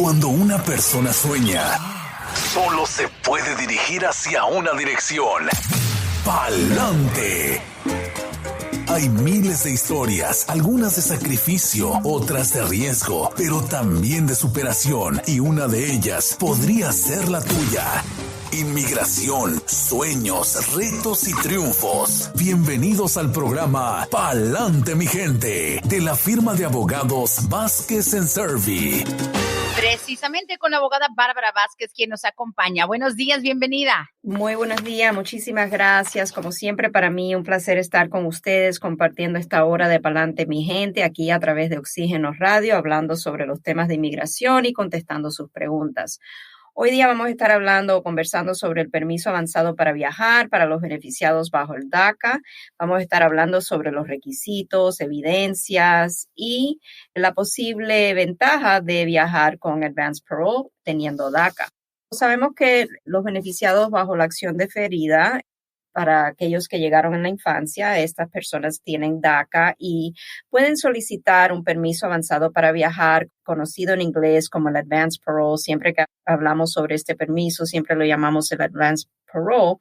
Cuando una persona sueña, solo se puede dirigir hacia una dirección: pa'lante. Hay miles de historias, algunas de sacrificio, otras de riesgo, pero también de superación, y una de ellas podría ser la tuya. Inmigración, sueños, retos y triunfos. Bienvenidos al programa Pa'lante, mi gente, de la firma de abogados Vázquez & Servi. Precisamente con la abogada Bárbara Vázquez, quien nos acompaña. Buenos días, bienvenida. Muy buenos días, muchísimas gracias. Como siempre, para mí un placer estar con ustedes compartiendo esta hora de Pa'lante, mi gente, aquí a través de Oxígeno Radio, hablando sobre los temas de inmigración y contestando sus preguntas. Hoy día vamos a estar conversando sobre el permiso avanzado para viajar para los beneficiados bajo el DACA. Vamos a estar hablando sobre los requisitos, evidencias y la posible ventaja de viajar con Advance Parole teniendo DACA. Sabemos que los beneficiados bajo la acción deferida, para aquellos que llegaron en la infancia, estas personas tienen DACA y pueden solicitar un permiso avanzado para viajar, conocido en inglés como el Advance Parole. Siempre que hablamos sobre este permiso, siempre lo llamamos el Advance Parole.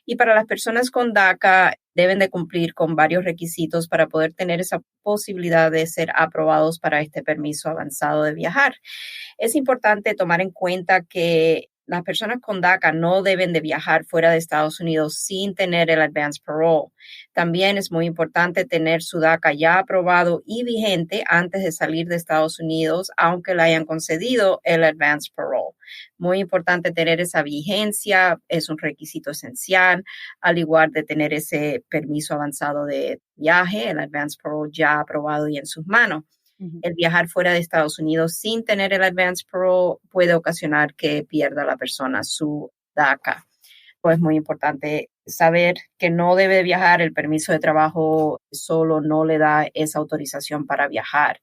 Y para las personas con DACA, deben de cumplir con varios requisitos para poder tener esa posibilidad de ser aprobados para este permiso avanzado de viajar. Es importante tomar en cuenta que las personas con DACA no deben de viajar fuera de Estados Unidos sin tener el Advance Parole. También es muy importante tener su DACA ya aprobado y vigente antes de salir de Estados Unidos, aunque le hayan concedido el Advance Parole. Muy importante tener esa vigencia, es un requisito esencial, al igual de tener ese permiso avanzado de viaje, el Advance Parole ya aprobado y en sus manos. El viajar fuera de Estados Unidos sin tener el Advance Parole puede ocasionar que pierda la persona su DACA. Pues es muy importante saber que no debe viajar. El permiso de trabajo solo no le da esa autorización para viajar.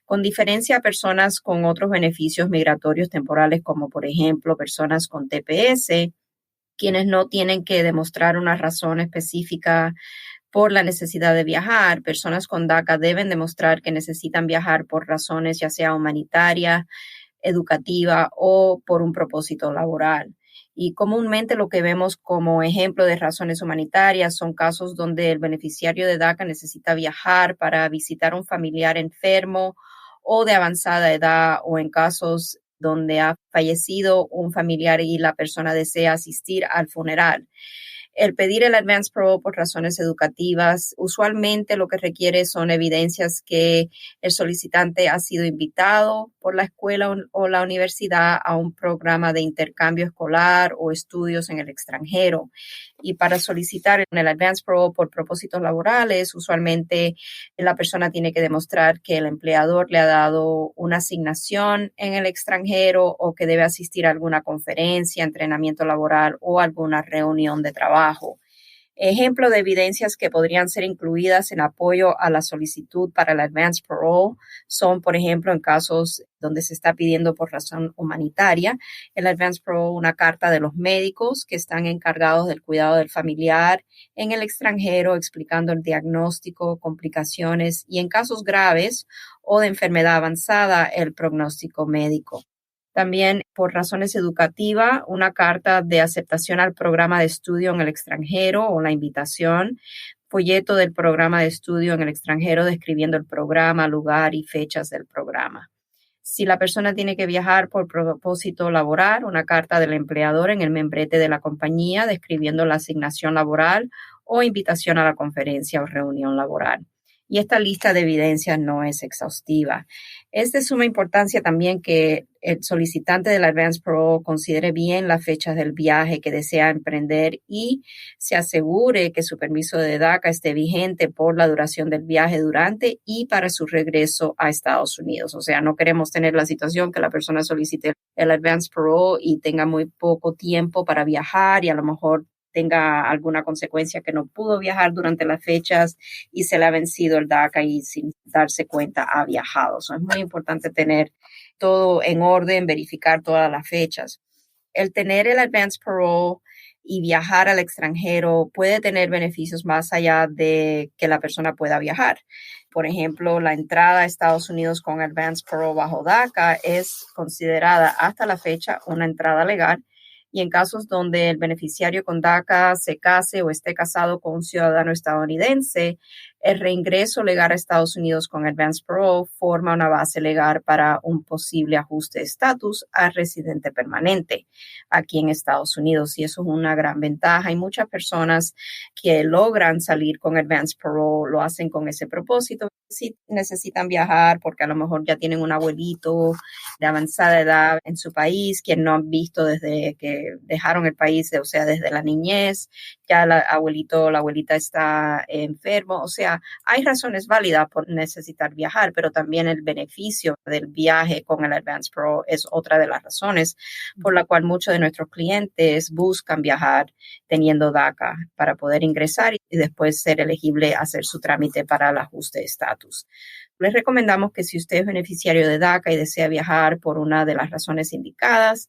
Con diferencia a personas con otros beneficios migratorios temporales, como por ejemplo personas con TPS, quienes no tienen que demostrar una razón específica por la necesidad de viajar. Personas con DACA deben demostrar que necesitan viajar por razones ya sea humanitaria, educativa o por un propósito laboral. Y comúnmente lo que vemos como ejemplo de razones humanitarias son casos donde el beneficiario de DACA necesita viajar para visitar a un familiar enfermo o de avanzada edad, o en casos donde ha fallecido un familiar y la persona desea asistir al funeral. El pedir el Advance Parole por razones educativas, usualmente lo que requiere son evidencias que el solicitante ha sido invitado por la escuela o la universidad a un programa de intercambio escolar o estudios en el extranjero. Y para solicitar el Advance Parole por propósitos laborales, usualmente la persona tiene que demostrar que el empleador le ha dado una asignación en el extranjero o que debe asistir a alguna conferencia, entrenamiento laboral o alguna reunión de trabajo. Ejemplo de evidencias que podrían ser incluidas en apoyo a la solicitud para el Advance Parole son, por ejemplo, en casos donde se está pidiendo por razón humanitaria, el Advance Parole, una carta de los médicos que están encargados del cuidado del familiar en el extranjero, explicando el diagnóstico, complicaciones y en casos graves o de enfermedad avanzada, el pronóstico médico. También, por razones educativas, una carta de aceptación al programa de estudio en el extranjero o la invitación, folleto del programa de estudio en el extranjero describiendo el programa, lugar y fechas del programa. Si la persona tiene que viajar por propósito laboral, una carta del empleador en el membrete de la compañía describiendo la asignación laboral o invitación a la conferencia o reunión laboral. Y esta lista de evidencias no es exhaustiva. Es de suma importancia también que el solicitante del Advance Parole considere bien las fechas del viaje que desea emprender y se asegure que su permiso de DACA esté vigente por la duración del viaje durante y para su regreso a Estados Unidos. O sea, no queremos tener la situación que la persona solicite el Advance Parole y tenga muy poco tiempo para viajar y a lo mejor tenga alguna consecuencia que no pudo viajar durante las fechas y se le ha vencido el DACA y sin darse cuenta ha viajado. Es muy importante tener todo en orden, verificar todas las fechas. El tener el Advance Parole y viajar al extranjero puede tener beneficios más allá de que la persona pueda viajar. Por ejemplo, la entrada a Estados Unidos con Advance Parole bajo DACA es considerada hasta la fecha una entrada legal. Y en casos donde el beneficiario con DACA se case o esté casado con un ciudadano estadounidense, el reingreso legal a Estados Unidos con Advance Parole forma una base legal para un posible ajuste de estatus a residente permanente aquí en Estados Unidos. Y eso es una gran ventaja. Hay muchas personas que logran salir con Advance Parole, lo hacen con ese propósito. Si necesitan viajar porque a lo mejor ya tienen un abuelito de avanzada edad en su país, quien no han visto desde que dejaron el país, o sea, desde la niñez, ya el abuelito o la abuelita está enfermo. O sea, hay razones válidas por necesitar viajar, pero también el beneficio del viaje con el Advance Parole es otra de las razones por la cual muchos de nuestros clientes buscan viajar teniendo DACA para poder ingresar y después ser elegible a hacer su trámite para el ajuste de estatus. Les recomendamos que si usted es beneficiario de DACA y desea viajar por una de las razones indicadas,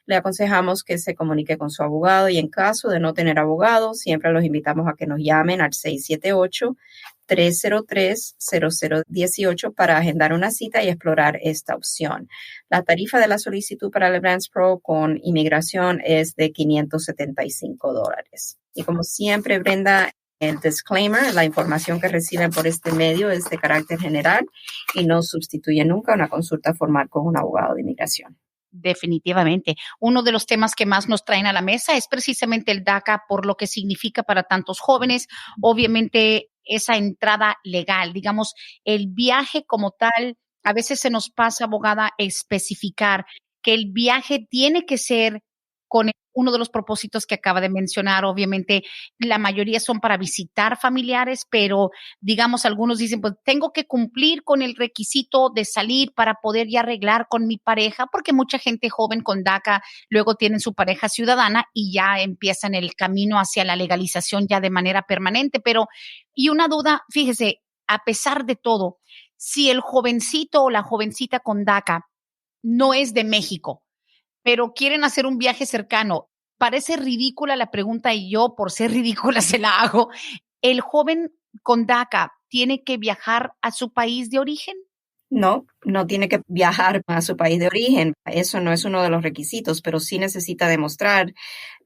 le aconsejamos que se comunique con su abogado y en caso de no tener abogado, siempre los invitamos a que nos llamen al 678-303-0018 para agendar una cita y explorar esta opción. La tarifa de la solicitud para el Advance Parole con inmigración es de $575. Y como siempre, Brenda, el disclaimer, la información que reciben por este medio es de carácter general y no sustituye nunca una consulta formal con un abogado de inmigración. Definitivamente. Uno de los temas que más nos traen a la mesa es precisamente el DACA por lo que significa para tantos jóvenes. Obviamente, esa entrada legal, digamos, el viaje como tal, a veces se nos pasa, abogada, especificar que el viaje tiene que ser con uno de los propósitos que acaba de mencionar. Obviamente, la mayoría son para visitar familiares, pero digamos, algunos dicen, pues tengo que cumplir con el requisito de salir para poder ya arreglar con mi pareja, porque mucha gente joven con DACA luego tienen su pareja ciudadana y ya empiezan el camino hacia la legalización ya de manera permanente. Pero, y una duda, fíjese, a pesar de todo, si el jovencito o la jovencita con DACA no es de México, pero quieren hacer un viaje cercano. Parece ridícula la pregunta y yo, por ser ridícula, se la hago. ¿El joven con DACA tiene que viajar a su país de origen? No, no tiene que viajar a su país de origen. Eso no es uno de los requisitos, pero sí necesita demostrar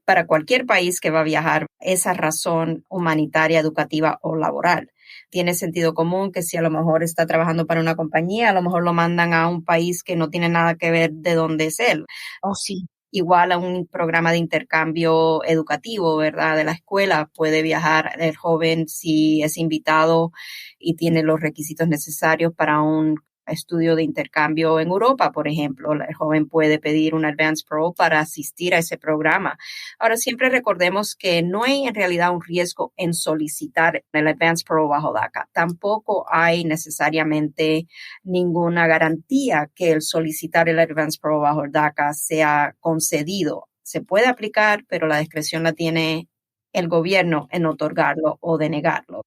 para cualquier país que va a viajar esa razón humanitaria, educativa o laboral. Tiene sentido común que si a lo mejor está trabajando para una compañía, a lo mejor lo mandan a un país que no tiene nada que ver de dónde es él. Oh, sí. Igual a un programa de intercambio educativo, ¿verdad? De la escuela puede viajar el joven si es invitado y tiene los requisitos necesarios para un estudio de intercambio en Europa, por ejemplo. El joven puede pedir un Advance Parole para asistir a ese programa. Ahora, siempre recordemos que no hay en realidad un riesgo en solicitar el Advance Parole bajo DACA. Tampoco hay necesariamente ninguna garantía que el solicitar el Advance Parole bajo DACA sea concedido. Se puede aplicar, pero la discreción la tiene el gobierno en otorgarlo o denegarlo.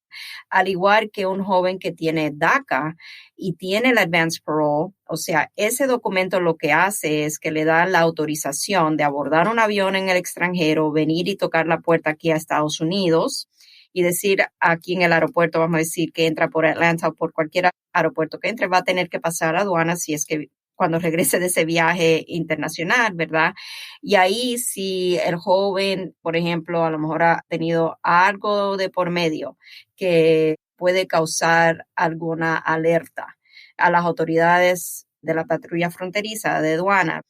Al igual que un joven que tiene DACA y tiene el Advance Parole, o sea, ese documento lo que hace es que le da la autorización de abordar un avión en el extranjero, venir y tocar la puerta aquí a Estados Unidos y decir aquí en el aeropuerto, vamos a decir que entra por Atlanta o por cualquier aeropuerto que entre, va a tener que pasar a aduana si es que cuando regrese de ese viaje internacional, ¿verdad? Y ahí si el joven, por ejemplo, a lo mejor ha tenido algo de por medio que puede causar alguna alerta a las autoridades de la patrulla fronteriza de aduana,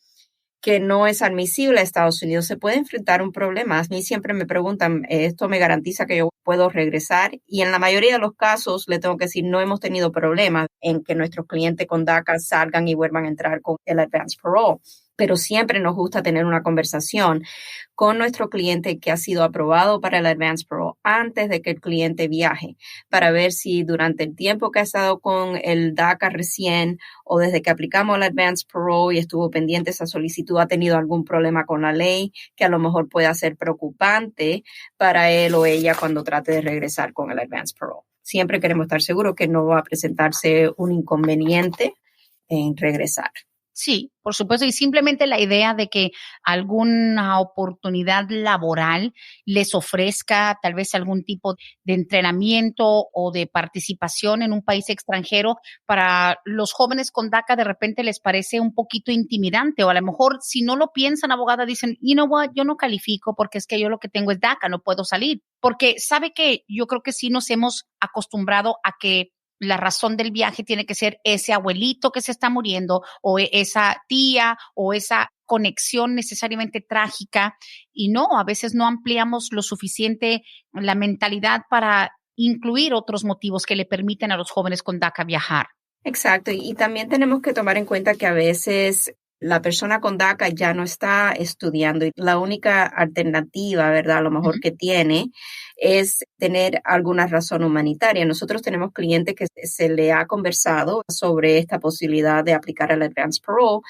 que no es admisible a Estados Unidos, se puede enfrentar un problema. A mí siempre me preguntan, ¿esto me garantiza que yo puedo regresar? Y en la mayoría de los casos, le tengo que decir, no hemos tenido problemas en que nuestros clientes con DACA salgan y vuelvan a entrar con el Advance Parole. Pero siempre nos gusta tener una conversación con nuestro cliente que ha sido aprobado para el Advance Parole antes de que el cliente viaje, para ver si durante el tiempo que ha estado con el DACA recién o desde que aplicamos el Advance Parole y estuvo pendiente esa solicitud, ha tenido algún problema con la ley que a lo mejor pueda ser preocupante para él o ella cuando trate de regresar con el Advance Parole. Siempre queremos estar seguros que no va a presentarse un inconveniente en regresar. Sí, por supuesto, y simplemente la idea de que alguna oportunidad laboral les ofrezca tal vez algún tipo de entrenamiento o de participación en un país extranjero, para los jóvenes con DACA de repente les parece un poquito intimidante, o a lo mejor si no lo piensan, abogada, dicen, you know what, yo no califico porque es que yo lo que tengo es DACA, no puedo salir. Porque sabe que yo creo que sí nos hemos acostumbrado a que la razón del viaje tiene que ser ese abuelito que se está muriendo o esa tía o esa conexión necesariamente trágica, y no, a veces no ampliamos lo suficiente la mentalidad para incluir otros motivos que le permiten a los jóvenes con DACA viajar. Exacto, y también tenemos que tomar en cuenta que a veces la persona con DACA ya no está estudiando y la única alternativa, ¿verdad? A lo mejor que tiene es tener alguna razón humanitaria. Nosotros tenemos clientes que se le ha conversado sobre esta posibilidad de aplicar al Advance Parole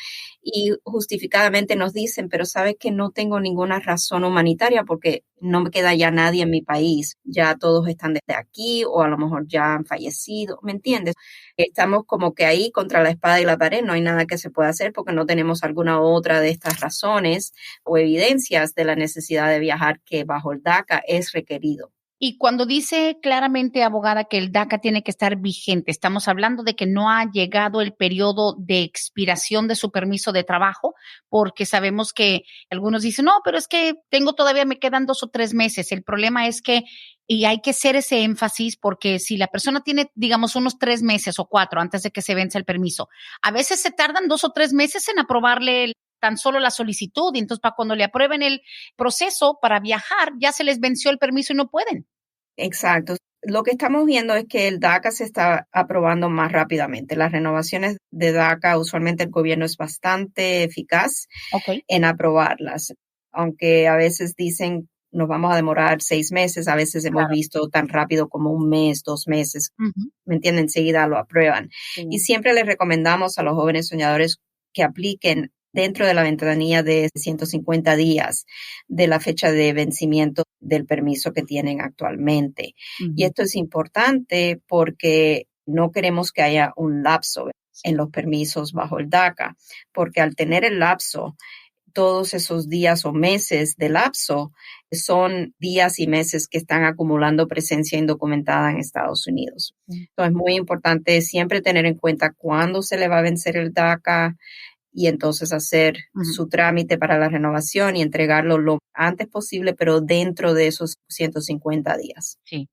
y justificadamente nos dicen, pero sabes que no tengo ninguna razón humanitaria porque no me queda ya nadie en mi país. Ya todos están desde aquí o a lo mejor ya han fallecido, ¿me entiendes? Estamos como que ahí contra la espada y la pared, no hay nada que se pueda hacer porque no tenemos alguna otra de estas razones o evidencias de la necesidad de viajar que bajo el DACA es requerido. Y cuando dice claramente, abogada, que el DACA tiene que estar vigente, estamos hablando de que no ha llegado el periodo de expiración de su permiso de trabajo, porque sabemos que algunos dicen, no, pero es que todavía me quedan 2 o 3 meses. El problema es que, y hay que hacer ese énfasis, porque si la persona tiene, digamos, unos 3 meses o 4 antes de que se venza el permiso, a veces se tardan 2 o 3 meses en aprobarle tan solo la solicitud, y entonces para cuando le aprueben el proceso para viajar, ya se les venció el permiso y no pueden. Exacto. Lo que estamos viendo es que el DACA se está aprobando más rápidamente. Las renovaciones de DACA, usualmente el gobierno es bastante eficaz en aprobarlas, aunque a veces dicen nos vamos a demorar 6 meses, a veces hemos visto tan rápido como 1 mes, 2 meses, ¿me entienden? Enseguida lo aprueban. Y siempre les recomendamos a los jóvenes soñadores que apliquen dentro de la ventanilla de 150 días de la fecha de vencimiento del permiso que tienen actualmente. Y esto es importante porque no queremos que haya un lapso en los permisos bajo el DACA, porque al tener el lapso, todos esos días o meses de lapso son días y meses que están acumulando presencia indocumentada en Estados Unidos. Entonces es muy importante siempre tener en cuenta cuándo se le va a vencer el DACA, y entonces hacer su trámite para la renovación y entregarlo lo antes posible, pero dentro de esos 150 días. Sí.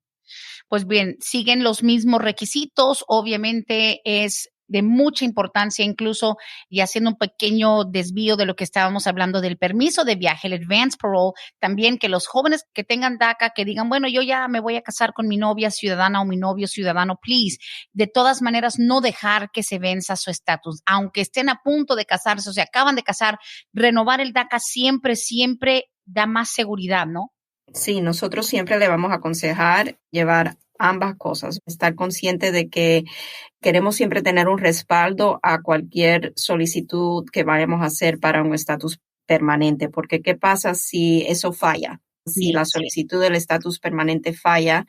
Pues bien, siguen los mismos requisitos, obviamente es de mucha importancia, incluso, y haciendo un pequeño desvío de lo que estábamos hablando del permiso de viaje, el Advance Parole, también que los jóvenes que tengan DACA, que digan, bueno, yo ya me voy a casar con mi novia ciudadana o mi novio ciudadano, please, de todas maneras no dejar que se venza su estatus, aunque estén a punto de casarse o se acaban de casar, renovar el DACA siempre, siempre da más seguridad, ¿no? Sí, nosotros siempre le vamos a aconsejar llevar ambas cosas, estar consciente de que queremos siempre tener un respaldo a cualquier solicitud que vayamos a hacer para un estatus permanente, porque ¿qué pasa si eso falla? Si la solicitud del estatus permanente falla,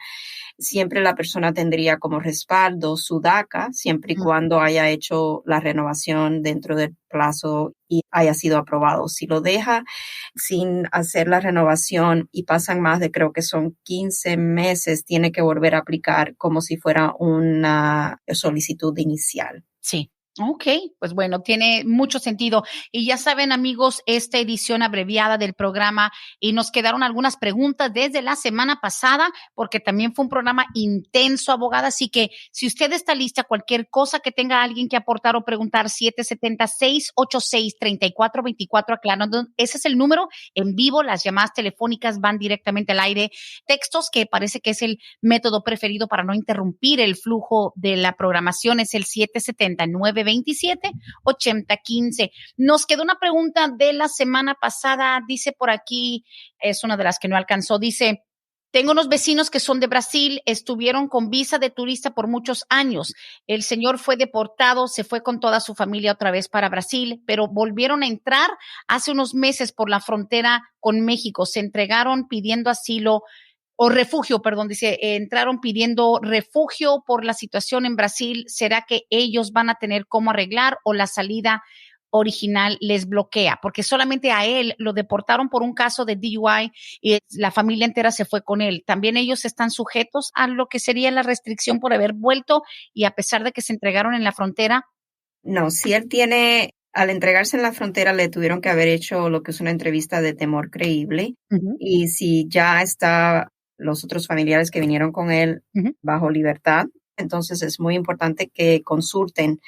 siempre la persona tendría como respaldo su DACA, siempre y cuando haya hecho la renovación dentro del plazo y haya sido aprobado. Si lo deja sin hacer la renovación y pasan más de, creo que son 15 meses, tiene que volver a aplicar como si fuera una solicitud inicial. Sí. Ok, pues bueno, tiene mucho sentido. Y ya saben, amigos, esta edición abreviada del programa, y nos quedaron algunas preguntas desde la semana pasada, porque también fue un programa intenso, abogada. Así que si usted está lista, cualquier cosa que tenga alguien que aportar o preguntar, 770-686-3424, aclarando, ese es el número en vivo. Las llamadas telefónicas van directamente al aire. Textos, que parece que es el método preferido para no interrumpir el flujo de la programación, es el 770-927-8015. Nos quedó una pregunta de la semana pasada, dice por aquí, es una de las que no alcanzó, dice, tengo unos vecinos que son de Brasil, estuvieron con visa de turista por muchos años. El señor fue deportado, se fue con toda su familia otra vez para Brasil, pero volvieron a entrar hace unos meses por la frontera con México. Se entregaron pidiendo asilo o refugio, perdón, dice, entraron pidiendo refugio por la situación en Brasil. ¿Será que ellos van a tener cómo arreglar o la salida original les bloquea, porque solamente a él lo deportaron por un caso de DUI y la familia entera se fue con él. También ellos están sujetos a lo que sería la restricción por haber vuelto y a pesar de que se entregaron en la frontera. No, si él tiene, al entregarse en la frontera, le tuvieron que haber hecho lo que es una entrevista de temor creíble. Uh-huh. Y si ya está los otros familiares que vinieron con él Uh-huh. bajo libertad, entonces es muy importante que consulten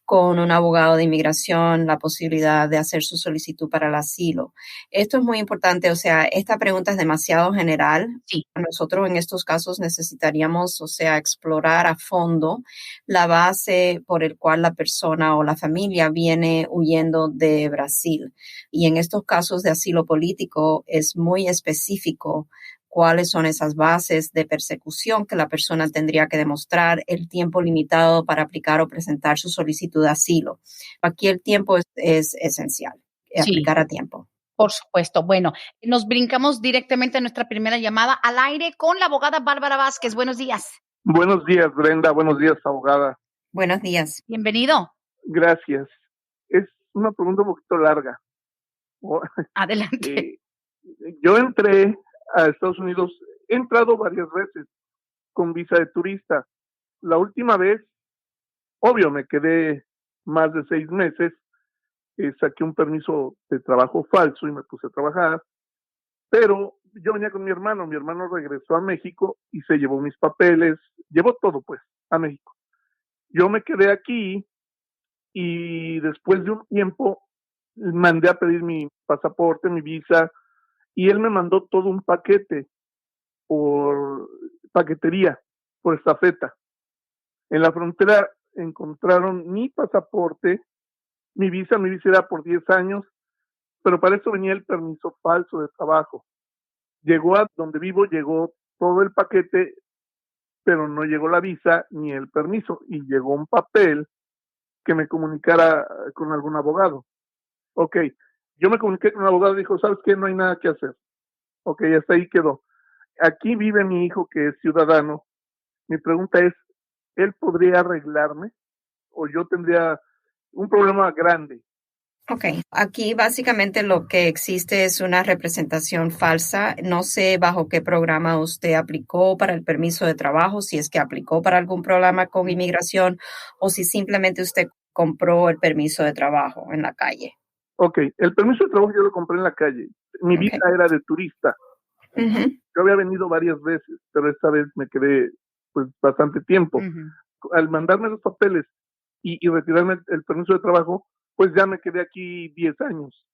con un abogado de inmigración la posibilidad de hacer su solicitud para el asilo. Esto es muy importante, o sea, esta pregunta es demasiado general. Sí. Nosotros en estos casos necesitaríamos, o sea, explorar a fondo la base por el cual la persona o la familia viene huyendo de Brasil. Y en estos casos de asilo político es muy específico cuáles son esas bases de persecución que la persona tendría que demostrar, el tiempo limitado para aplicar o presentar su solicitud de asilo. Aquí el tiempo es esencial, aplicar a tiempo. Por supuesto. Bueno, nos brincamos directamente a nuestra primera llamada al aire con la abogada Bárbara Vázquez. Buenos días. Buenos días, Brenda. Buenos días, abogada. Buenos días. Bienvenido. Gracias. Es una pregunta un poquito larga. Adelante. Yo entré a Estados Unidos, he entrado varias veces con visa de turista. La última vez, obvio, me quedé más de 6 meses, saqué un permiso de trabajo falso y me puse a trabajar, pero yo venía con mi hermano regresó a México y se llevó mis papeles, llevó todo pues a México. Yo me quedé aquí y después de un tiempo mandé a pedir mi pasaporte, mi visa, y él me mandó todo un paquete por paquetería, por estafeta. En la frontera encontraron mi pasaporte, mi visa era por 10 años, pero para eso venía el permiso falso de trabajo. Llegó a donde vivo, llegó todo el paquete, pero no llegó la visa ni el permiso, y llegó un papel que me comunicara con algún abogado. Ok, yo me comuniqué con un abogado y dijo, ¿sabes qué? No hay nada que hacer. Ok, hasta ahí quedó. Aquí vive mi hijo que es ciudadano. Mi pregunta es, ¿él podría arreglarme o yo tendría un problema grande? Ok, aquí básicamente lo que existe es una representación falsa. No sé bajo qué programa usted aplicó para el permiso de trabajo, si es que aplicó para algún programa con inmigración o si simplemente usted compró el permiso de trabajo en la calle. Ok, el permiso de trabajo yo lo compré en la calle. Mi visa era de turista. Uh-huh. Yo había venido varias veces, pero esta vez me quedé pues bastante tiempo. Uh-huh. Al mandarme los papeles y retirarme el permiso de trabajo, pues ya me quedé aquí 10 años.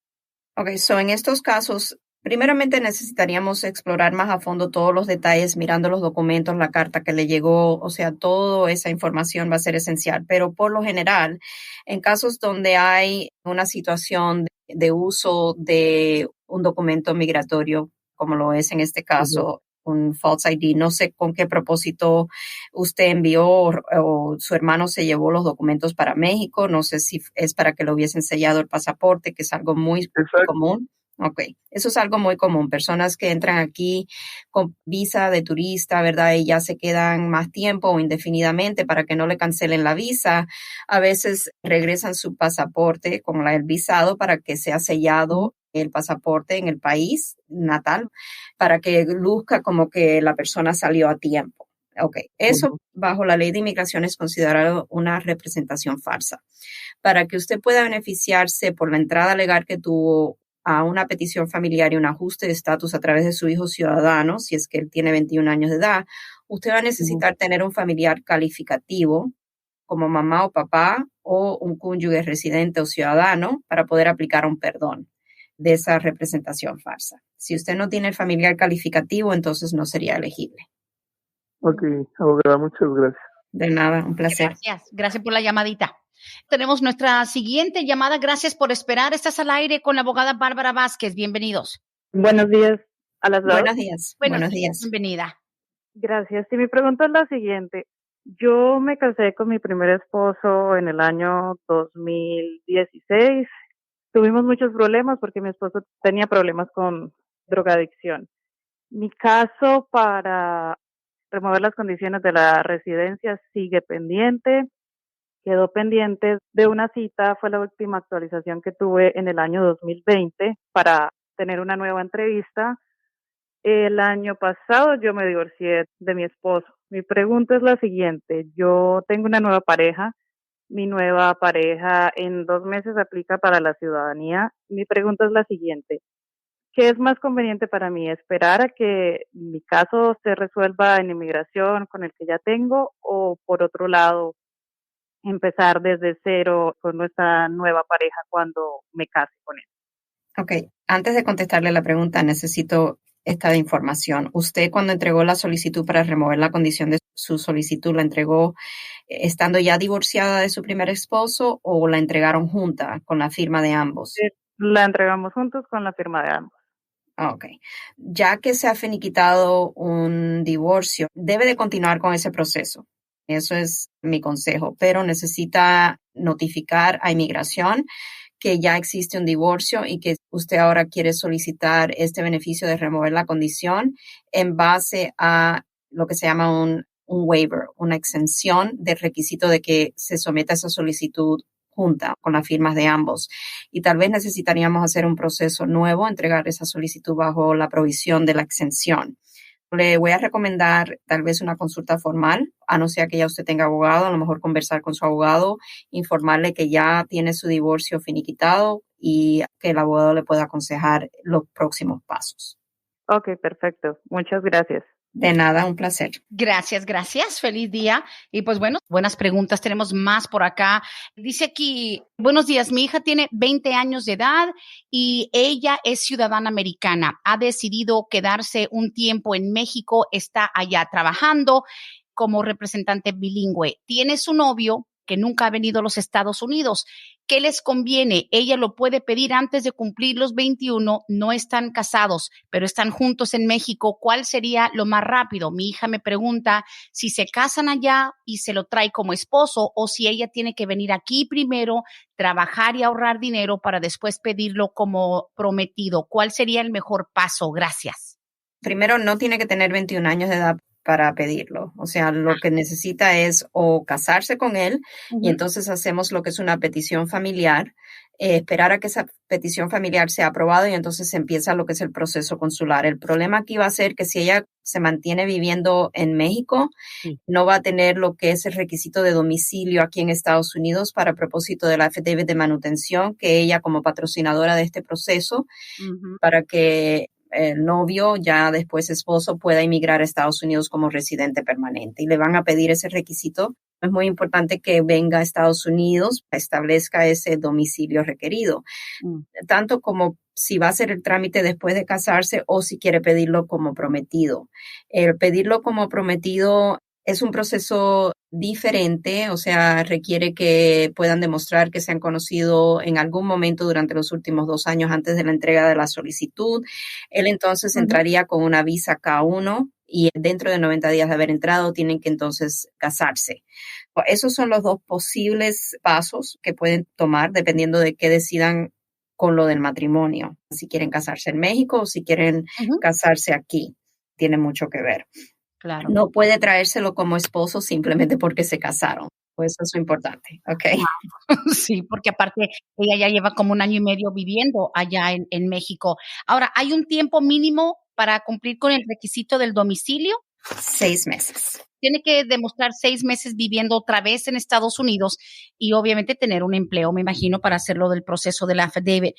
Ok, so en estos casos, primeramente necesitaríamos explorar más a fondo todos los detalles, mirando los documentos, la carta que le llegó, o sea, toda esa información va a ser esencial. Pero por lo general, en casos donde hay una situación de uso de un documento migratorio, como lo es en este caso, un false ID, no sé con qué propósito usted envió o su hermano se llevó los documentos para México, no sé si es para que lo hubiesen sellado el pasaporte, que es algo muy común. Ok, eso es algo muy común. Personas que entran aquí con visa de turista, ¿verdad? Y ya se quedan más tiempo o indefinidamente para que no le cancelen la visa. A veces regresan su pasaporte con el visado para que sea sellado el pasaporte en el país natal, para que luzca como que la persona salió a tiempo. Ok, eso bajo la ley de inmigración es considerado una representación falsa. Para que usted pueda beneficiarse por la entrada legal que tuvo a una petición familiar y un ajuste de estatus a través de su hijo ciudadano, si es que él tiene 21 años de edad, usted va a necesitar tener un familiar calificativo como mamá o papá o un cónyuge residente o ciudadano para poder aplicar un perdón de esa representación falsa. Si usted no tiene el familiar calificativo, entonces no sería elegible. Ok, abogada, muchas gracias. De nada, un placer. Gracias por la llamadita. Tenemos nuestra siguiente llamada. Gracias por esperar. Estás al aire con la abogada Bárbara Vázquez. Bienvenidos. Buenos días a las dos. Buenos días. Buenos días. Bienvenida. Gracias. Y mi pregunta es la siguiente. Yo me casé con mi primer esposo en el año 2016. Tuvimos muchos problemas porque mi esposo tenía problemas con drogadicción. Mi caso para remover las condiciones de la residencia sigue pendiente. quedó pendiente de una cita, fue la última actualización que tuve en el año 2020 para tener una nueva entrevista. El año pasado yo me divorcié de mi esposo. Mi pregunta es la siguiente, yo tengo una nueva pareja, mi nueva pareja en 2 meses aplica para la ciudadanía. Mi pregunta es la siguiente, ¿qué es más conveniente para mí? ¿Esperar a que mi caso se resuelva en inmigración con el que ya tengo o por otro lado empezar desde cero con nuestra nueva pareja cuando me case con él? Ok, antes de contestarle la pregunta, necesito esta información. ¿Usted cuando entregó la solicitud para remover la condición de su solicitud, la entregó estando ya divorciada de su primer esposo o la entregaron junta con la firma de ambos? La entregamos juntos con la firma de ambos. Ok. Ya que se ha finiquitado un divorcio, debe de continuar con ese proceso. Eso es mi consejo, pero necesita notificar a inmigración que ya existe un divorcio y que usted ahora quiere solicitar este beneficio de remover la condición en base a lo que se llama un waiver, una exención del requisito de que se someta esa solicitud junta con las firmas de ambos. Y tal vez necesitaríamos hacer un proceso nuevo, entregar esa solicitud bajo la provisión de la exención. Le voy a recomendar tal vez una consulta formal, a no ser que ya usted tenga abogado, a lo mejor conversar con su abogado, informarle que ya tiene su divorcio finiquitado y que el abogado le pueda aconsejar los próximos pasos. Ok, perfecto. Muchas gracias. De nada, un placer. Gracias, gracias. Feliz día. Y pues bueno, buenas preguntas. Tenemos más por acá. Dice aquí, buenos días. Mi hija tiene 20 años de edad y ella es ciudadana americana. Ha decidido quedarse un tiempo en México. Está allá trabajando como representante bilingüe. Tiene su novio que nunca ha venido a los Estados Unidos. ¿Qué les conviene? Ella lo puede pedir antes de cumplir los 21, no están casados, pero están juntos en México. ¿Cuál sería lo más rápido? Mi hija me pregunta si se casan allá y se lo trae como esposo o si ella tiene que venir aquí primero, trabajar y ahorrar dinero para después pedirlo como prometido. ¿Cuál sería el mejor paso? Gracias. Primero, no tiene que tener 21 años de edad para pedirlo. O sea, lo que necesita es o casarse con él y entonces hacemos lo que es una petición familiar, esperar a que esa petición familiar sea aprobada y entonces empieza lo que es el proceso consular. El problema aquí va a ser que si ella se mantiene viviendo en México, no va a tener lo que es el requisito de domicilio aquí en Estados Unidos para propósito de la affidavit de manutención, que ella como patrocinadora de este proceso, para que el novio, ya después esposo, pueda emigrar a Estados Unidos como residente permanente y le van a pedir ese requisito. Es muy importante que venga a Estados Unidos, establezca ese domicilio requerido, tanto como si va a hacer el trámite después de casarse o si quiere pedirlo como prometido. El pedirlo como prometido es un proceso diferente, o sea, requiere que puedan demostrar que se han conocido en algún momento durante los últimos 2 años antes de la entrega de la solicitud. Él entonces entraría con una visa K1 y dentro de 90 días de haber entrado tienen que entonces casarse. Esos son los 2 posibles pasos que pueden tomar dependiendo de qué decidan con lo del matrimonio. Si quieren casarse en México o si quieren casarse aquí, tiene mucho que ver. Claro. No puede traérselo como esposo simplemente porque se casaron. Pues eso es importante, ¿ok? Sí, porque aparte ella ya lleva como 1 año y medio viviendo allá en México. Ahora, ¿hay un tiempo mínimo para cumplir con el requisito del domicilio? 6 meses. Tiene que demostrar 6 meses viviendo otra vez en Estados Unidos y obviamente tener un empleo, me imagino, para hacerlo del proceso del affidavit.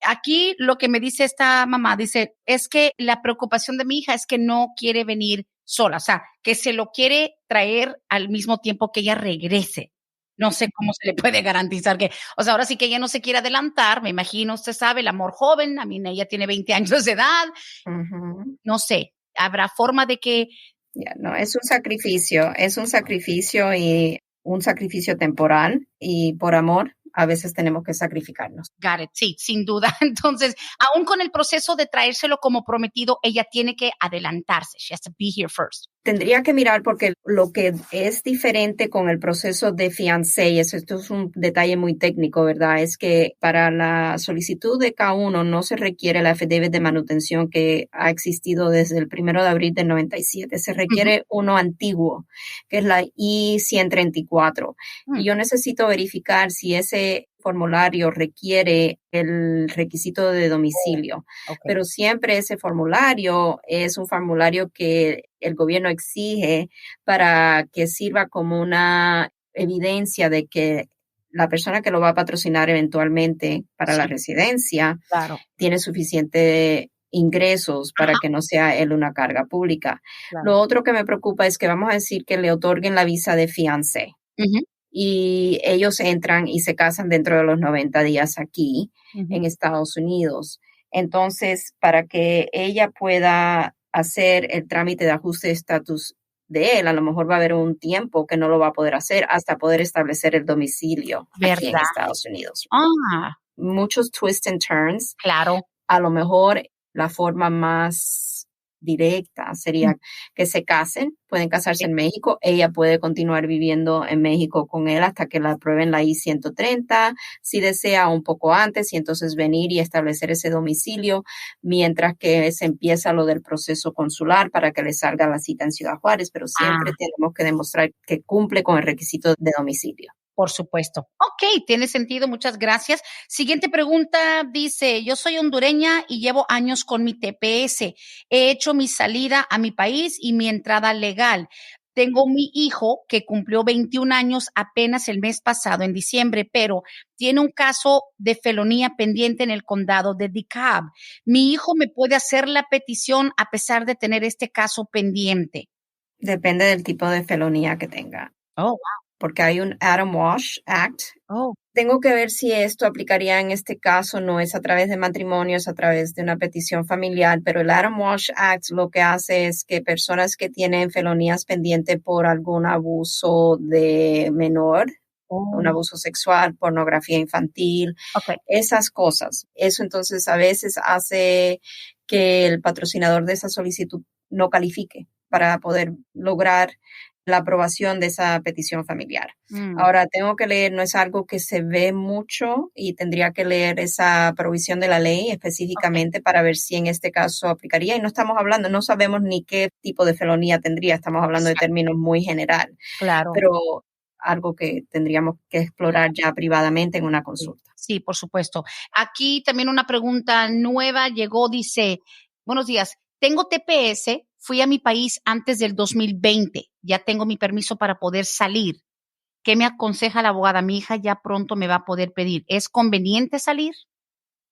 Aquí lo que me dice esta mamá, dice, es que la preocupación de mi hija es que no quiere venir sola, o sea, que se lo quiere traer al mismo tiempo que ella regrese. No sé cómo se le puede garantizar que, o sea, ahora sí que ella no se quiere adelantar, me imagino, usted sabe, el amor joven, a mí ella tiene 20 años de edad, no sé, ¿habrá forma de que No, es un sacrificio y un sacrificio temporal y por amor a veces tenemos que sacrificarnos. Got it. Sí, sin duda. Entonces, aún con el proceso de traérselo como prometido, ella tiene que adelantarse. She has to be here first. Tendría que mirar porque lo que es diferente con el proceso de fiancé, y esto es un detalle muy técnico, ¿verdad? Es que para la solicitud de K1 no se requiere la affidavit de manutención que ha existido desde el 1 de abril del 97. Se requiere uno antiguo, que es la I-134. Y yo necesito verificar si ese formulario requiere el requisito de domicilio, pero siempre ese formulario es un formulario que el gobierno exige para que sirva como una evidencia de que la persona que lo va a patrocinar eventualmente para la residencia tiene suficiente ingresos para que no sea él una carga pública. Lo otro que me preocupa es que vamos a decir que le otorguen la visa de fiancé. Y ellos entran y se casan dentro de los 90 días aquí en Estados Unidos. Entonces, para que ella pueda hacer el trámite de ajuste de estatus de él, a lo mejor va a haber un tiempo que no lo va a poder hacer hasta poder establecer el domicilio aquí en Estados Unidos. Muchos twists and turns. Claro. A lo mejor la forma más directa sería que se casen, pueden casarse en México, ella puede continuar viviendo en México con él hasta que la aprueben la I-130, si desea un poco antes, y entonces venir y establecer ese domicilio, mientras que se empieza lo del proceso consular para que le salga la cita en Ciudad Juárez, pero siempre tenemos que demostrar que cumple con el requisito de domicilio. Por supuesto. Ok, tiene sentido, muchas gracias. Siguiente pregunta dice, yo soy hondureña y llevo años con mi TPS. He hecho mi salida a mi país y mi entrada legal. Tengo mi hijo que cumplió 21 años apenas el mes pasado, en diciembre, pero tiene un caso de felonía pendiente en el condado de DeKalb. ¿Mi hijo me puede hacer la petición a pesar de tener este caso pendiente? Depende del tipo de felonía que tenga. Oh, wow. Porque hay un Adam Walsh Act. Tengo que ver si esto aplicaría en este caso, no es a través de matrimonio, es a través de una petición familiar, pero el Adam Walsh Act lo que hace es que personas que tienen felonías pendientes por algún abuso de menor, un abuso sexual, pornografía infantil, esas cosas, eso entonces a veces hace que el patrocinador de esa solicitud no califique para poder lograr la aprobación de esa petición familiar. Ahora, tengo que leer, no es algo que se ve mucho y tendría que leer esa provisión de la ley específicamente para ver si en este caso aplicaría. Y no estamos hablando, no sabemos ni qué tipo de felonía tendría, estamos hablando de términos muy general. Claro. Pero algo que tendríamos que explorar ya privadamente en una consulta. Sí, por supuesto. Aquí también una pregunta nueva llegó, dice, buenos días, tengo TPS, fui a mi país antes del 2020, ya tengo mi permiso para poder salir. ¿Qué me aconseja la abogada? Mi hija ya pronto me va a poder pedir. ¿Es conveniente salir?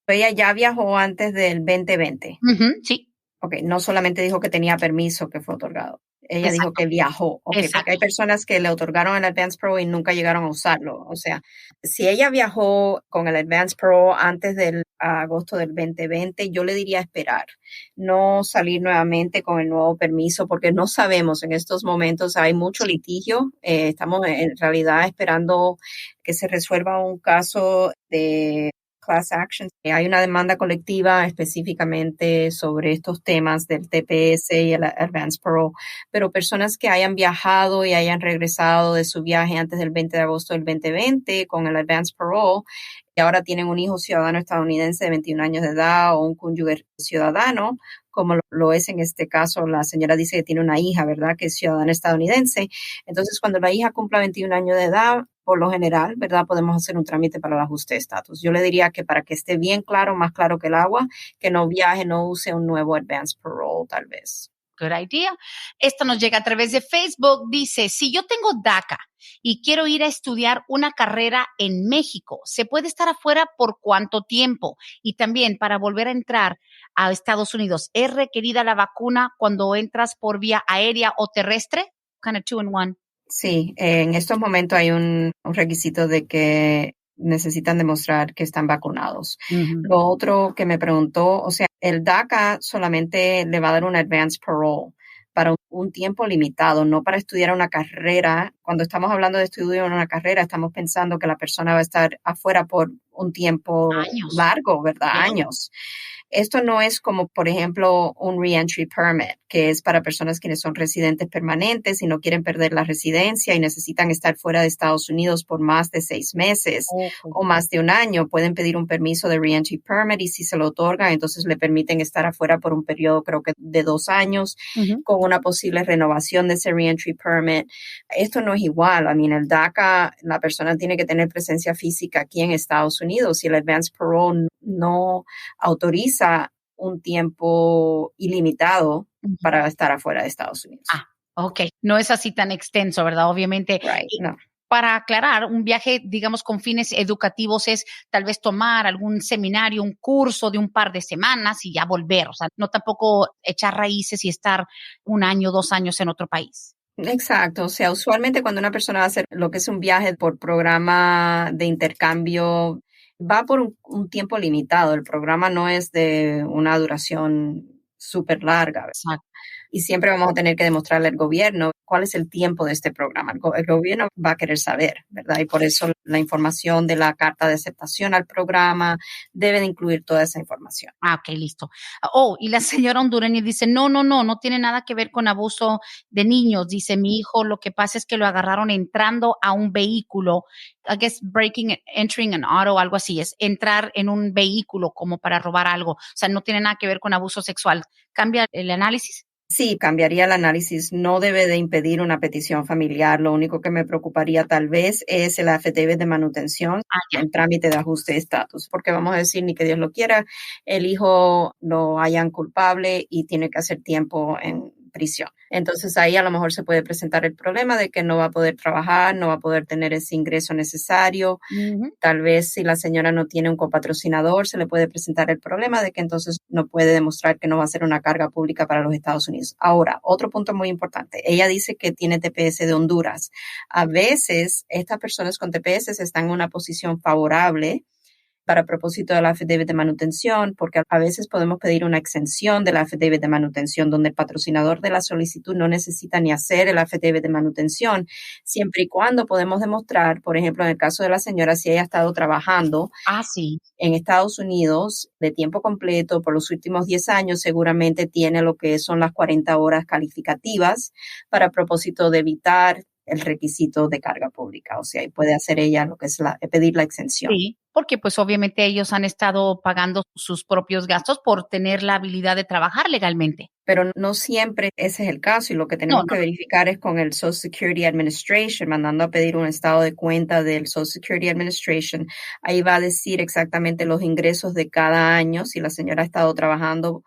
Ella ya viajó antes del 2020. Sí. Ok, no solamente dijo que tenía permiso que fue otorgado. Ella dijo que viajó. Okay, porque hay personas que le otorgaron el Advance Pro y nunca llegaron a usarlo. O sea, si ella viajó con el Advance Pro antes del agosto del 2020, yo le diría esperar. No salir nuevamente con el nuevo permiso porque no sabemos. En estos momentos hay mucho litigio. Estamos en realidad esperando que se resuelva un caso de class action. Hay una demanda colectiva específicamente sobre estos temas del TPS y el Advance Parole, pero personas que hayan viajado y hayan regresado de su viaje antes del 20 de agosto del 2020 con el Advance Parole y ahora tienen un hijo ciudadano estadounidense de 21 años de edad o un cónyuge ciudadano, como lo es en este caso, la señora dice que tiene una hija, ¿verdad?, que es ciudadana estadounidense. Entonces, cuando la hija cumpla 21 años de edad, por lo general, ¿verdad?, podemos hacer un trámite para el ajuste de estatus. Yo le diría que para que esté bien claro, más claro que el agua, que no viaje, no use un nuevo Advance Parole, tal vez. Good idea. Esta nos llega a través de Facebook. Dice, si yo tengo DACA y quiero ir a estudiar una carrera en México, ¿se puede estar afuera por cuánto tiempo? Y también para volver a entrar a Estados Unidos, ¿es requerida la vacuna cuando entras por vía aérea o terrestre? Kind of two in one. Sí, en estos momentos hay un requisito de que necesitan demostrar que están vacunados. Lo otro que me preguntó, o sea, el DACA solamente le va a dar un Advance Parole para un tiempo limitado, no para estudiar una carrera. Cuando estamos hablando de estudiar una carrera, estamos pensando que la persona va a estar afuera por un tiempo largo, ¿verdad? Años. Esto no es como, por ejemplo, un reentry permit, que es para personas quienes son residentes permanentes y no quieren perder la residencia y necesitan estar fuera de Estados Unidos por más de 6 meses o más de un año. Pueden pedir un permiso de reentry permit y si se lo otorgan, entonces le permiten estar afuera por un periodo, creo que de 2 años, con una posible renovación de ese reentry permit. Esto no es igual. El DACA, la persona tiene que tener presencia física aquí en Estados Unidos y el advance parole no autoriza un tiempo ilimitado para estar afuera de Estados Unidos. Ok. No es así tan extenso, ¿verdad? Obviamente. Right, no. Para aclarar, un viaje, digamos, con fines educativos es tal vez tomar algún seminario, un curso de un par de semanas y ya volver. O sea, no tampoco echar raíces y estar 1 año, 2 años en otro país. Exacto, o sea, usualmente cuando una persona va a hacer lo que es un viaje por programa de intercambio, va por un tiempo limitado. El programa no es de una duración súper larga. Exacto. Y siempre vamos a tener que demostrarle al gobierno cuál es el tiempo de este programa. El gobierno va a querer saber, ¿verdad? Y por eso la información de la carta de aceptación al programa debe de incluir toda esa información. Ok, listo. Y la señora hondureña dice, no tiene nada que ver con abuso de niños. Dice, mi hijo, lo que pasa es que lo agarraron entrando a un vehículo, I guess entering an auto, algo así, es entrar en un vehículo como para robar algo. O sea, no tiene nada que ver con abuso sexual. ¿Cambia el análisis? Sí, cambiaría el análisis. No debe de impedir una petición familiar. Lo único que me preocuparía tal vez es el affidavit de manutención en trámite de ajuste de estatus, porque vamos a decir, ni que Dios lo quiera, el hijo lo hayan culpable y tiene que hacer tiempo en prisión. Entonces ahí a lo mejor se puede presentar el problema de que no va a poder trabajar, no va a poder tener ese ingreso necesario. Tal vez si la señora no tiene un copatrocinador, se le puede presentar el problema de que entonces no puede demostrar que no va a ser una carga pública para los Estados Unidos. Ahora, otro punto muy importante. Ella dice que tiene TPS de Honduras. A veces estas personas con TPS están en una posición favorable para propósito de la affidavit de manutención, porque a veces podemos pedir una exención de la affidavit de manutención, donde el patrocinador de la solicitud no necesita ni hacer el affidavit de manutención, siempre y cuando podemos demostrar, por ejemplo, en el caso de la señora, si ella ha estado trabajando en Estados Unidos de tiempo completo por los últimos 10 años, seguramente tiene lo que son las 40 horas calificativas para propósito de evitar el requisito de carga pública. O sea, y puede hacer ella lo que es pedir la exención. Sí, porque pues obviamente ellos han estado pagando sus propios gastos por tener la habilidad de trabajar legalmente. Pero no siempre ese es el caso y lo que tenemos que verificar es con el Social Security Administration, mandando a pedir un estado de cuenta del Social Security Administration. Ahí va a decir exactamente los ingresos de cada año, si la señora ha estado trabajando.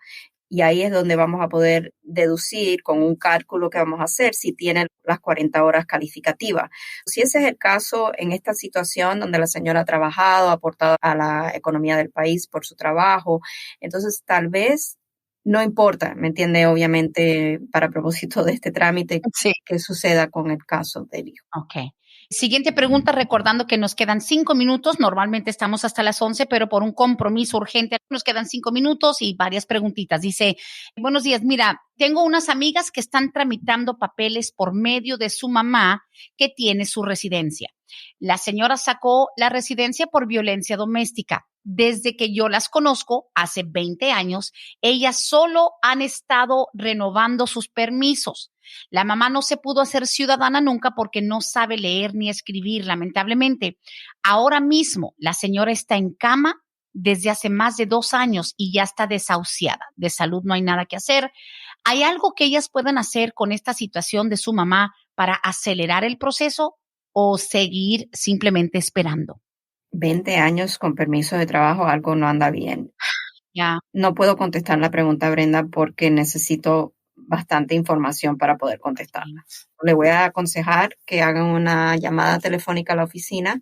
Y ahí es donde vamos a poder deducir con un cálculo que vamos a hacer si tiene las 40 horas calificativas. Si ese es el caso en esta situación donde la señora ha trabajado, ha aportado a la economía del país por su trabajo, entonces tal vez no importa, ¿me entiende? Obviamente, para propósito de este trámite, que suceda con el caso del hijo. Ok. Siguiente pregunta, recordando que nos quedan 5 minutos. Normalmente estamos hasta las 11, pero por un compromiso urgente nos quedan 5 minutos y varias preguntitas. Dice, buenos días, mira, tengo unas amigas que están tramitando papeles por medio de su mamá que tiene su residencia. La señora sacó la residencia por violencia doméstica. Desde que yo las conozco, hace 20 años, ellas solo han estado renovando sus permisos. La mamá no se pudo hacer ciudadana nunca porque no sabe leer ni escribir, lamentablemente. Ahora mismo, la señora está en cama desde hace más de 2 años y ya está desahuciada. De salud no hay nada que hacer. ¿Hay algo que ellas puedan hacer con esta situación de su mamá para acelerar el proceso o seguir simplemente esperando? 20 años con permiso de trabajo, algo no anda bien. Ya. No puedo contestar la pregunta, Brenda, porque necesito bastante información para poder contestarla. Le voy a aconsejar que hagan una llamada telefónica a la oficina,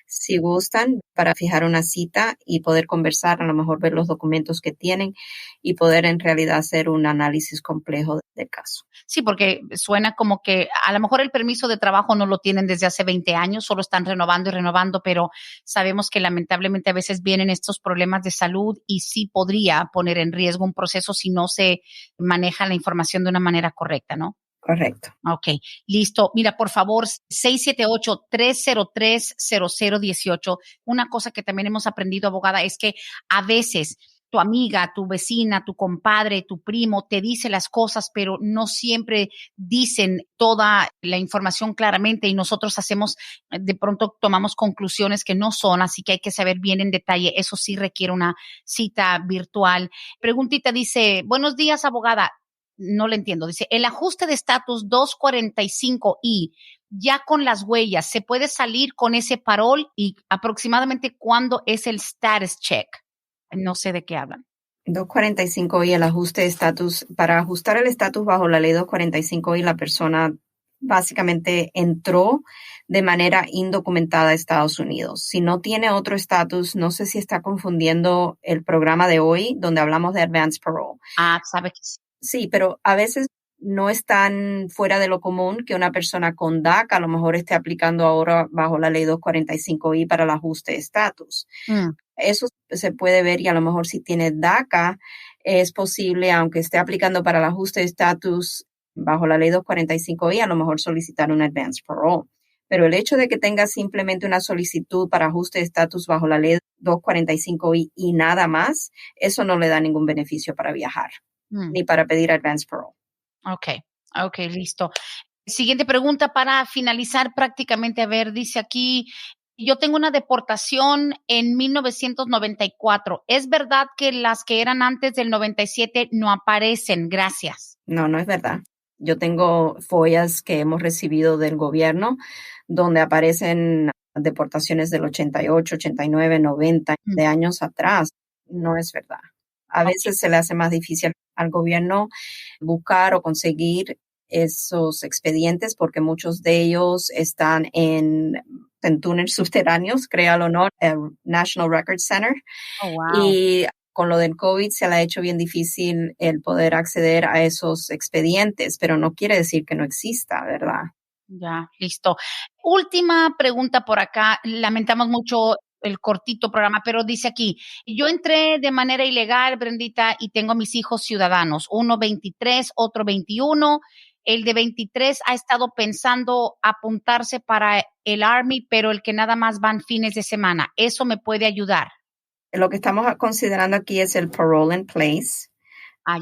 si gustan, para fijar una cita y poder conversar, a lo mejor ver los documentos que tienen y poder en realidad hacer un análisis complejo del caso. Sí, porque suena como que a lo mejor el permiso de trabajo no lo tienen desde hace 20 años, solo están renovando y renovando, pero sabemos que lamentablemente a veces vienen estos problemas de salud y sí podría poner en riesgo un proceso si no se maneja la información de una manera correcta, ¿no? Correcto. Ok, listo. Mira, por favor, 678-303-0018. Una cosa que también hemos aprendido, abogada, es que a veces tu amiga, tu vecina, tu compadre, tu primo te dice las cosas, pero no siempre dicen toda la información claramente y nosotros de pronto tomamos conclusiones que no son, así que hay que saber bien en detalle. Eso sí requiere una cita virtual. Preguntita dice, buenos días, abogada. No le entiendo. Dice, el ajuste de estatus 245I, ya con las huellas, ¿se puede salir con ese parol? Y aproximadamente, ¿cuándo es el status check? No sé de qué hablan. 245I, el ajuste de estatus. Para ajustar el estatus bajo la ley 245I, la persona básicamente entró de manera indocumentada a Estados Unidos. Si no tiene otro estatus, no sé si está confundiendo el programa de hoy, donde hablamos de Advance Parole. Sabe que sí. Sí, pero a veces no es tan fuera de lo común que una persona con DACA a lo mejor esté aplicando ahora bajo la ley 245I para el ajuste de estatus. Eso se puede ver y a lo mejor si tiene DACA es posible, aunque esté aplicando para el ajuste de estatus bajo la ley 245I, a lo mejor solicitar un advance parole. Pero el hecho de que tenga simplemente una solicitud para ajuste de estatus bajo la ley 245I y nada más, eso no le da ningún beneficio para viajar. Ni para pedir advance parole. Ok, listo. Siguiente pregunta para finalizar prácticamente. A ver, dice aquí, yo tengo una deportación en 1994. ¿Es verdad que las que eran antes del 97 no aparecen? Gracias. No es verdad. Yo tengo follas que hemos recibido del gobierno donde aparecen deportaciones del 88, 89, 90 de años atrás. No es verdad. A veces se le hace más difícil al gobierno buscar o conseguir esos expedientes porque muchos de ellos están en túneles subterráneos, créalo o no, el National Record Center. Oh, wow. Y con lo del COVID se le ha hecho bien difícil el poder acceder a esos expedientes, pero no quiere decir que no exista, ¿verdad? Ya, listo. Última pregunta por acá. Lamentamos mucho el cortito programa, pero dice aquí, yo entré de manera ilegal, Brendita, y tengo a mis hijos ciudadanos, uno 23, otro 21. El de 23 ha estado pensando apuntarse para el Army, pero el que nada más van fines de semana. ¿Eso me puede ayudar? Lo que estamos considerando aquí es el parole in place.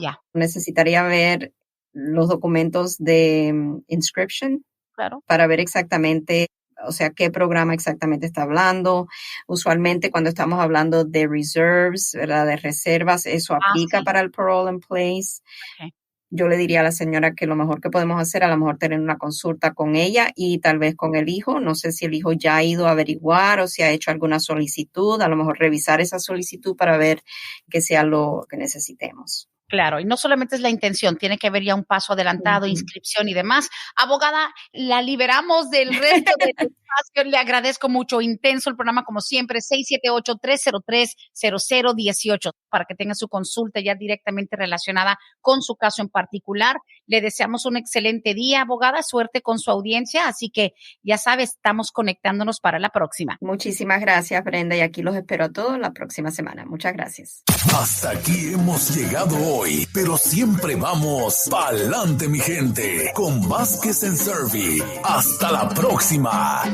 Ya. Necesitaría ver los documentos de inscription. Claro. Para ver exactamente, o sea, qué programa exactamente está hablando. Usualmente cuando estamos hablando de reserves, ¿verdad? De reservas, eso aplica sí. para el parole in place. Okay. Yo le diría a la señora que lo mejor que podemos hacer, a lo mejor tener una consulta con ella y tal vez con el hijo. No sé si el hijo ya ha ido a averiguar o si ha hecho alguna solicitud, a lo mejor revisar esa solicitud para ver que sea lo que necesitemos. Claro, y no solamente es la intención, tiene que haber ya un paso adelantado, inscripción y demás. Abogada, la liberamos del resto del espacio. Le agradezco mucho, intenso el programa como siempre, 678-303-0018 para que tenga su consulta ya directamente relacionada con su caso en particular. Le deseamos un excelente día, abogada, suerte con su audiencia, así que ya sabes, estamos conectándonos para la próxima. Muchísimas gracias, Brenda, y aquí los espero a todos la próxima semana. Muchas gracias. Hasta aquí hemos llegado hoy, pero siempre vamos pa'lante, mi gente, con Vázquez en Servi. Hasta la próxima.